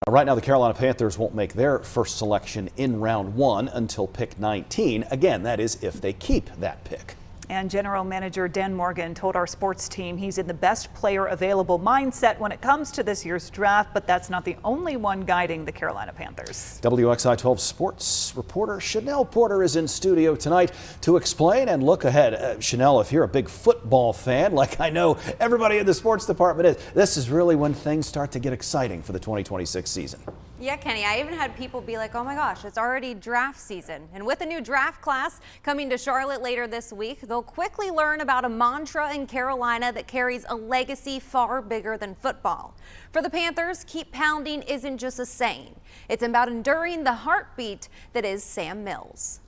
Right now, the Carolina Panthers won't make their first selection in round 1 until pick 19. Again, that is if they keep that pick. And General Manager Dan Morgan told our sports team he's in the best player available mindset when it comes to this year's draft, but that's not the only one guiding the Carolina Panthers. WXI 12 sports reporter Chanel Porter is in studio tonight to explain and look ahead. Chanel, if you're a big football fan, like I know everybody in the sports department is, this is really when things start to get exciting for the 2026 season. Yeah, Kenny, I even had people be like, oh my gosh, it's already draft season. And with a new draft class coming to Charlotte later this week, they'll quickly learn about a mantra in Carolina that carries a legacy far bigger than football. For the Panthers, keep pounding isn't just a saying. It's about enduring the heartbeat that is Sam Mills.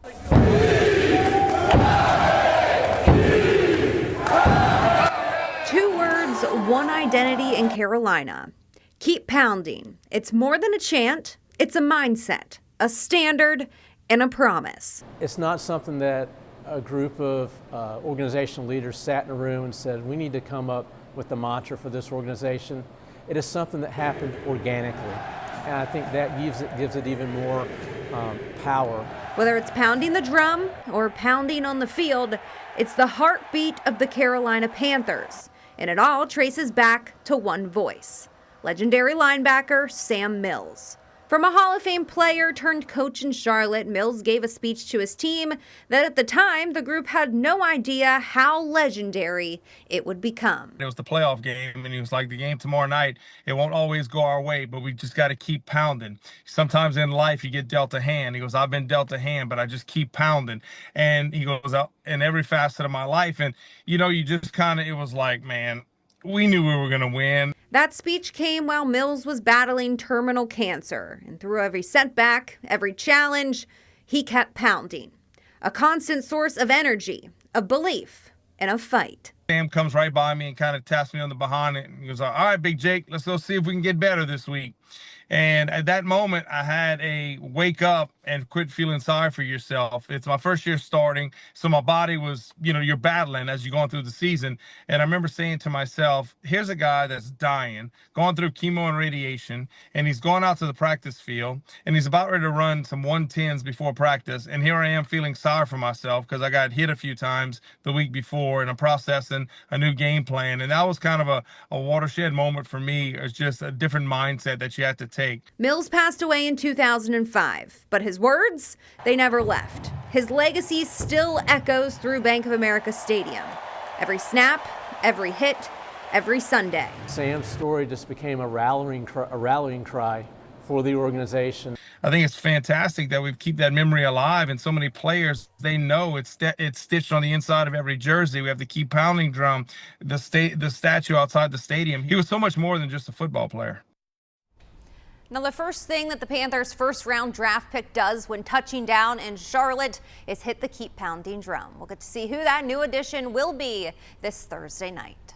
2 words, one identity in Carolina. Keep pounding. It's more than a chant, it's a mindset, a standard, and a promise. It's not something that a group of organizational leaders sat in a room and said, we need to come up with the mantra for this organization. It is something that happened organically, and I think that gives it even more power. Whether it's pounding the drum or pounding on the field, it's the heartbeat of the Carolina Panthers, and it all traces back to one voice. Legendary linebacker Sam Mills. From a Hall of Fame player turned coach in Charlotte, Mills gave a speech to his team that at the time the group had no idea how legendary it would become. It was the playoff game, and he was like, the game tomorrow night, it won't always go our way, but we just got to keep pounding. Sometimes in life you get dealt a hand. He goes, I've been dealt a hand, but I just keep pounding. And he goes, out in every facet of my life. And, you just kind of, it was like, man, we knew we were going to win. That speech came while Mills was battling terminal cancer, and through every setback, every challenge, he kept pounding. A constant source of energy, of belief, and of fight. Sam comes right by me and kind of taps me on the behind, and he goes, all right, Big Jake, let's go see if we can get better this week. And at that moment, I had a wake up and quit feeling sorry for yourself. It's my first year starting, so my body was, you're battling as you're going through the season. And I remember saying to myself, here's a guy that's dying, going through chemo and radiation, and he's going out to the practice field, and he's about ready to run some 110s before practice. And here I am feeling sorry for myself because I got hit a few times the week before, and I'm processing a new game plan. And that was kind of a watershed moment for me. It's just a different mindset that you have to take. Mills passed away in 2005, but his words, they never left. His legacy still echoes through Bank of America Stadium. Every snap, every hit, every Sunday. Sam's story just became a rallying cry for the organization. I think it's fantastic that we keep that memory alive, and so many players, they know it's stitched on the inside of every jersey. We have the keep pounding drum, the statue outside the stadium. He was so much more than just a football player. Now, the first thing that the Panthers' first-round draft pick does when touching down in Charlotte is hit the keep pounding drum. We'll get to see who that new addition will be this Thursday night.